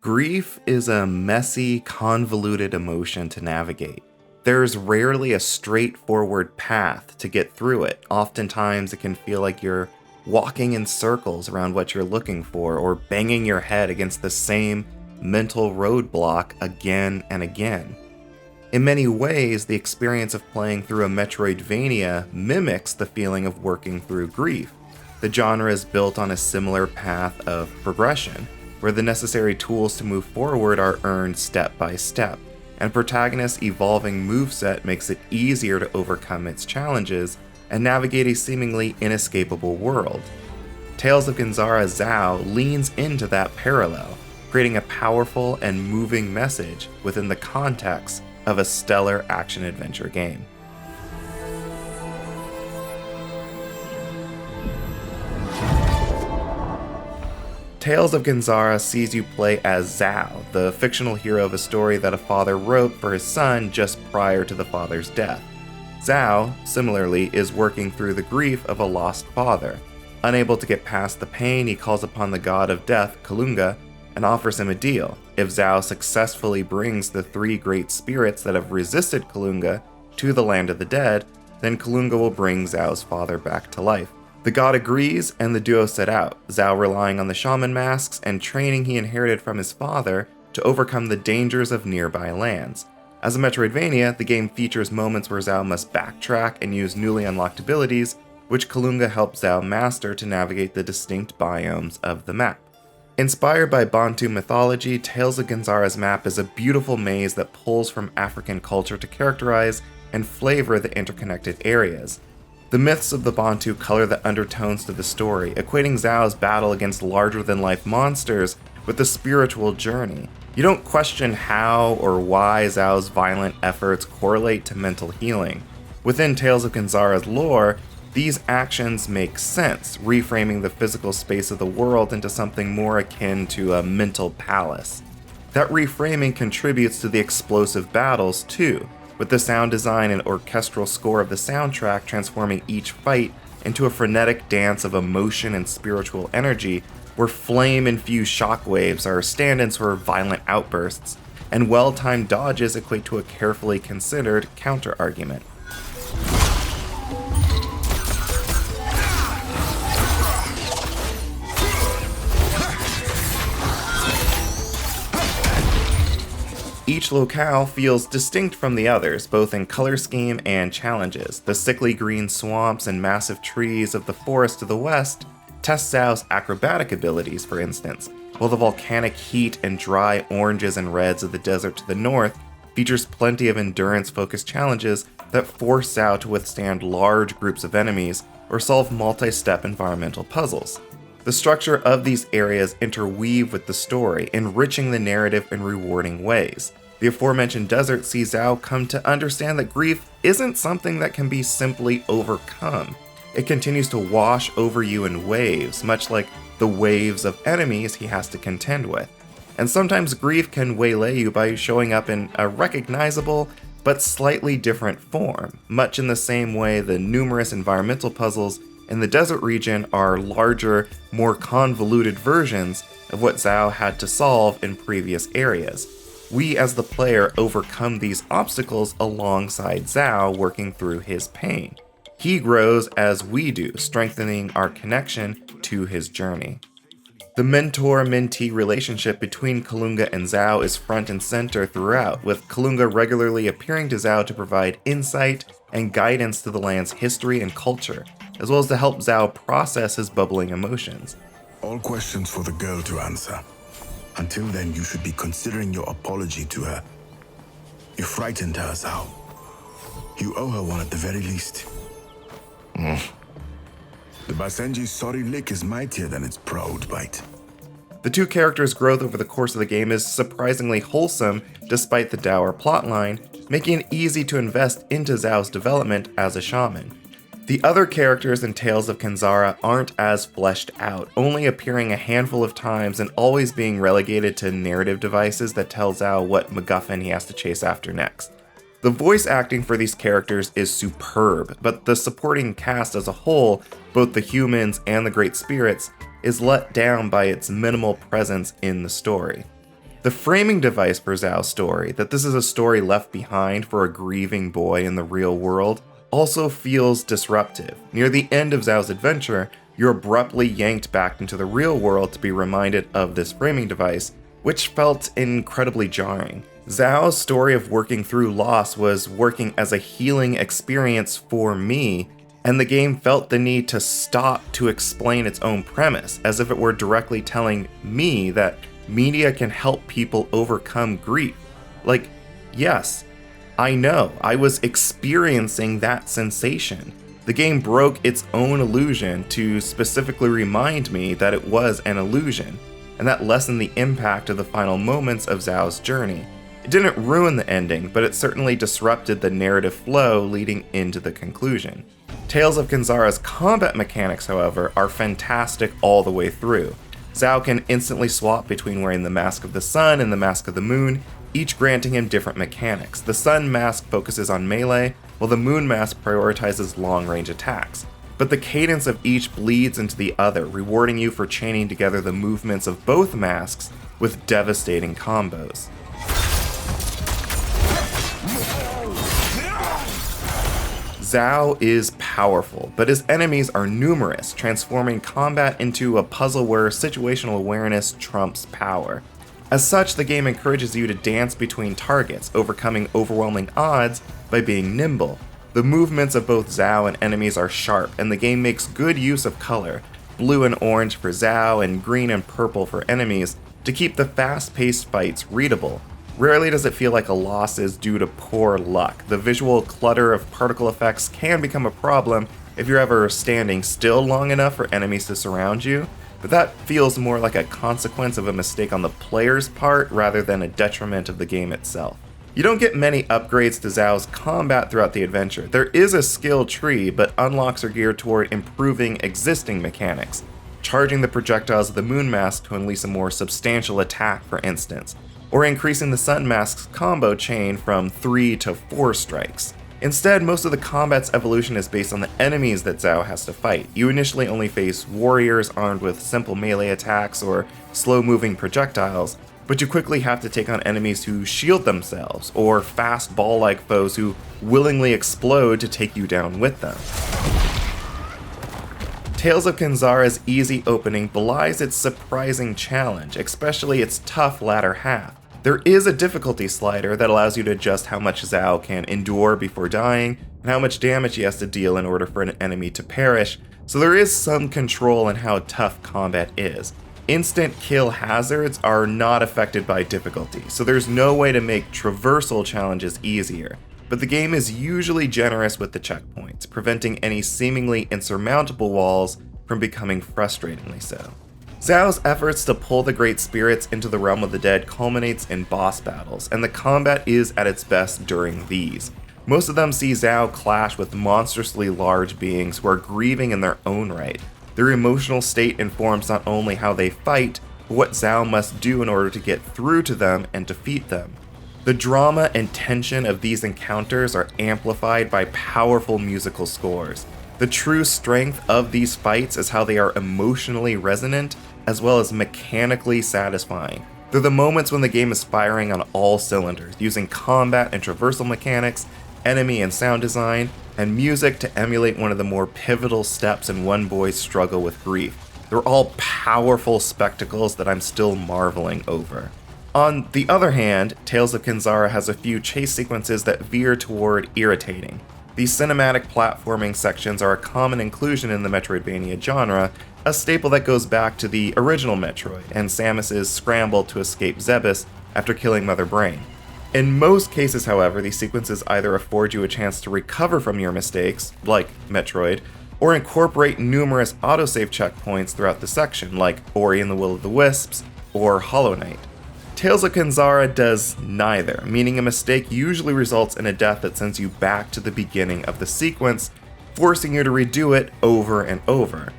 Grief is a messy, convoluted emotion to navigate. There's rarely a straightforward path to get through it. Oftentimes, it can feel like you're walking in circles around what you're looking for or banging your head against the same mental roadblock again and again. In many ways, the experience of playing through a metroidvania mimics the feeling of working through grief. The genre is built on a similar path of progression, where the necessary tools to move forward are earned step by step, and protagonist's evolving moveset makes it easier to overcome its challenges and navigate a seemingly inescapable world. Tales of Kenzera ZAU leans into that parallel, creating a powerful and moving message within the context of a stellar action-adventure game. Tales of Kenzera sees you play as ZAU, the fictional hero of a story that a father wrote for his son just prior to the father's death. ZAU, similarly, is working through the grief of a lost father. Unable to get past the pain, he calls upon the god of death, Kalunga, and offers him a deal. If ZAU successfully brings the three great spirits that have resisted Kalunga to the land of the dead, then Kalunga will bring ZAU's father back to life. The god agrees, and the duo set out, ZAU relying on the shaman masks and training he inherited from his father to overcome the dangers of nearby lands. As a Metroidvania, the game features moments where ZAU must backtrack and use newly unlocked abilities, which Kalunga helps ZAU master to navigate the distinct biomes of the map. Inspired by Bantu mythology, Tales of Kenzera's map is a beautiful maze that pulls from African culture to characterize and flavor the interconnected areas. The myths of the Bantu color the undertones to the story, equating ZAU's battle against larger-than-life monsters with a spiritual journey. You don't question how or why ZAU's violent efforts correlate to mental healing. Within Tales of Kenzera's lore, these actions make sense, reframing the physical space of the world into something more akin to a mental palace. That reframing contributes to the explosive battles, too, with the sound design and orchestral score of the soundtrack transforming each fight into a frenetic dance of emotion and spiritual energy, where flame-infused shockwaves are stand-ins for violent outbursts, and well-timed dodges equate to a carefully considered counter-argument. Each locale feels distinct from the others, both in color scheme and challenges. The sickly green swamps and massive trees of the forest to the west test ZAU's acrobatic abilities, for instance, while the volcanic heat and dry oranges and reds of the desert to the north features plenty of endurance-focused challenges that force ZAU to withstand large groups of enemies or solve multi-step environmental puzzles. The structure of these areas interweave with the story, enriching the narrative in rewarding ways. The aforementioned desert sees ZAU come to understand that grief isn't something that can be simply overcome. It continues to wash over you in waves, much like the waves of enemies he has to contend with. And sometimes grief can waylay you by showing up in a recognizable but slightly different form, much in the same way the numerous environmental puzzles in the desert region are larger, more convoluted versions of what ZAU had to solve in previous areas. We as the player overcome these obstacles alongside ZAU working through his pain. He grows as we do, strengthening our connection to his journey. The mentor-mentee relationship between Kalunga and ZAU is front and center throughout, with Kalunga regularly appearing to ZAU to provide insight and guidance to the land's history and culture, as well as to help ZAU process his bubbling emotions. All questions for the girl to answer. Until then, you should be considering your apology to her. You frightened her, ZAU. You owe her one at the very least. The Basenji's sorry lick is mightier than its proud bite. The two characters' growth over the course of the game is surprisingly wholesome despite the dour plotline, making it easy to invest into ZAU's development as a shaman. The other characters in Tales of Kenzera aren't as fleshed out, only appearing a handful of times and always being relegated to narrative devices that tell ZAU what MacGuffin he has to chase after next. The voice acting for these characters is superb, but the supporting cast as a whole, both the humans and the great spirits, is let down by its minimal presence in the story. The framing device for ZAU's story, that this is a story left behind for a grieving boy in the real world, also feels disruptive. Near the end of ZAU's adventure, you're abruptly yanked back into the real world to be reminded of this framing device, which felt incredibly jarring. ZAU's story of working through loss was working as a healing experience for me, and the game felt the need to stop to explain its own premise, as if it were directly telling me that media can help people overcome grief. Like, yes, I know, I was experiencing that sensation. The game broke its own illusion to specifically remind me that it was an illusion, and that lessened the impact of the final moments of ZAU's journey. It didn't ruin the ending, but it certainly disrupted the narrative flow leading into the conclusion. Tales of Kenzera's combat mechanics, however, are fantastic all the way through. ZAU can instantly swap between wearing the Mask of the Sun and the Mask of the Moon, each granting him different mechanics. The Sun Mask focuses on melee, while the Moon Mask prioritizes long-range attacks. But the cadence of each bleeds into the other, rewarding you for chaining together the movements of both masks with devastating combos. ZAU is powerful, but his enemies are numerous, transforming combat into a puzzle where situational awareness trumps power. As such, the game encourages you to dance between targets, overcoming overwhelming odds by being nimble. The movements of both ZAU and enemies are sharp, and the game makes good use of color, blue and orange for ZAU and green and purple for enemies, to keep the fast-paced fights readable. Rarely does it feel like a loss is due to poor luck. The visual clutter of particle effects can become a problem if you're ever standing still long enough for enemies to surround you, but that feels more like a consequence of a mistake on the player's part rather than a detriment of the game itself. You don't get many upgrades to ZAU's combat throughout the adventure. There is a skill tree, but unlocks are geared toward improving existing mechanics, charging the projectiles of the Moon Mask to unleash a more substantial attack, for instance, or increasing the Sun Mask's combo chain from 3 to 4 strikes. Instead, most of the combat's evolution is based on the enemies that ZAU has to fight. You initially only face warriors armed with simple melee attacks or slow-moving projectiles, but you quickly have to take on enemies who shield themselves, or fast ball-like foes who willingly explode to take you down with them. Tales of Kenzera's easy opening belies its surprising challenge, especially its tough latter half. There is a difficulty slider that allows you to adjust how much ZAU can endure before dying, and how much damage he has to deal in order for an enemy to perish, so there is some control in how tough combat is. Instant kill hazards are not affected by difficulty, so there's no way to make traversal challenges easier, but the game is usually generous with the checkpoints, preventing any seemingly insurmountable walls from becoming frustratingly so. ZAU's efforts to pull the Great Spirits into the realm of the dead culminates in boss battles, and the combat is at its best during these. Most of them see ZAU clash with monstrously large beings who are grieving in their own right. Their emotional state informs not only how they fight, but what ZAU must do in order to get through to them and defeat them. The drama and tension of these encounters are amplified by powerful musical scores. The true strength of these fights is how they are emotionally resonant, as well as mechanically satisfying. They're the moments when the game is firing on all cylinders, using combat and traversal mechanics, enemy and sound design, and music to emulate one of the more pivotal steps in one boy's struggle with grief. They're all powerful spectacles that I'm still marveling over. On the other hand, Tales of Kenzera has a few chase sequences that veer toward irritating. These cinematic platforming sections are a common inclusion in the metroidvania genre, a staple that goes back to the original Metroid and Samus's scramble to escape Zebes after killing Mother Brain. In most cases, however, these sequences either afford you a chance to recover from your mistakes, like Metroid, or incorporate numerous autosave checkpoints throughout the section, like Ori and the Will of the Wisps or Hollow Knight. Tales of Kenzera does neither, meaning a mistake usually results in a death that sends you back to the beginning of the sequence, forcing you to redo it over and over.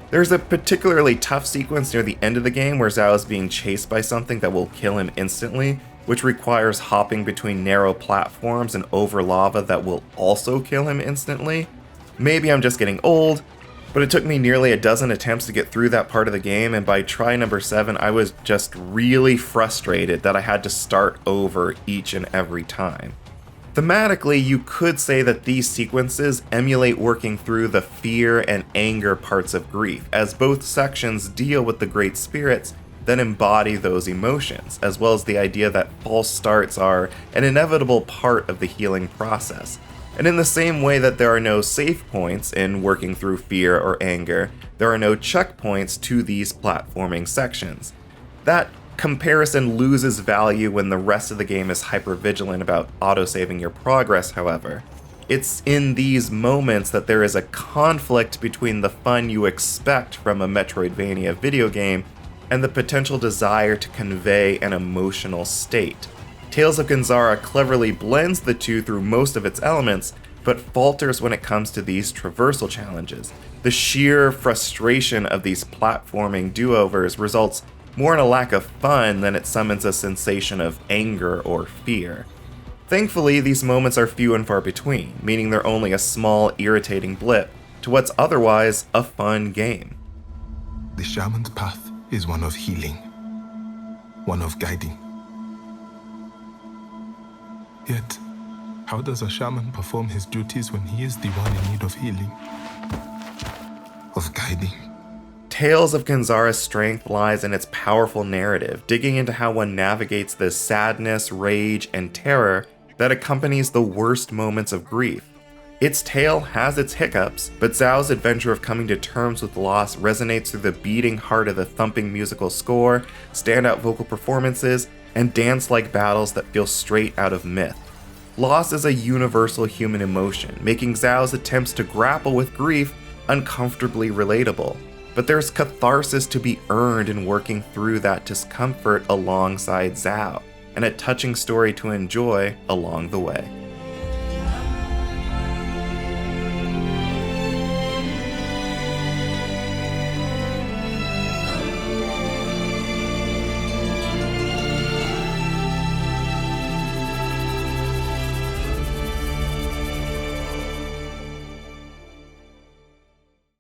There's a particularly tough sequence near the end of the game where ZAU is being chased by something that will kill him instantly, which requires hopping between narrow platforms and over lava that will also kill him instantly. Maybe I'm just getting old, But it took me nearly a dozen attempts to get through that part of the game, and by try number 7, I was just really frustrated that I had to start over each and every time. Thematically, you could say that these sequences emulate working through the fear and anger parts of grief, as both sections deal with the great spirits that embody those emotions, as well as the idea that false starts are an inevitable part of the healing process. And in the same way that there are no save points in working through fear or anger, there are no checkpoints to these platforming sections. That comparison loses value when the rest of the game is hyper-vigilant about auto-saving your progress, however. It's in these moments that there is a conflict between the fun you expect from a Metroidvania video game and the potential desire to convey an emotional state. Tales of Kenzera cleverly blends the two through most of its elements, but falters when it comes to these traversal challenges. The sheer frustration of these platforming do-overs results more in a lack of fun than it summons a sensation of anger or fear. Thankfully, these moments are few and far between, meaning they're only a small, irritating blip to what's otherwise a fun game. The shaman's path is one of healing, one of guiding. Yet, how does a shaman perform his duties when he is the one in need of healing, of guiding? Tales of Kenzera's strength lies in its powerful narrative, digging into how one navigates the sadness, rage, and terror that accompanies the worst moments of grief. Its tale has its hiccups, but ZAU's adventure of coming to terms with loss resonates through the beating heart of the thumping musical score, standout vocal performances, and dance-like battles that feel straight out of myth. Loss is a universal human emotion, making ZAU's attempts to grapple with grief uncomfortably relatable. But there's catharsis to be earned in working through that discomfort alongside ZAU, and a touching story to enjoy along the way.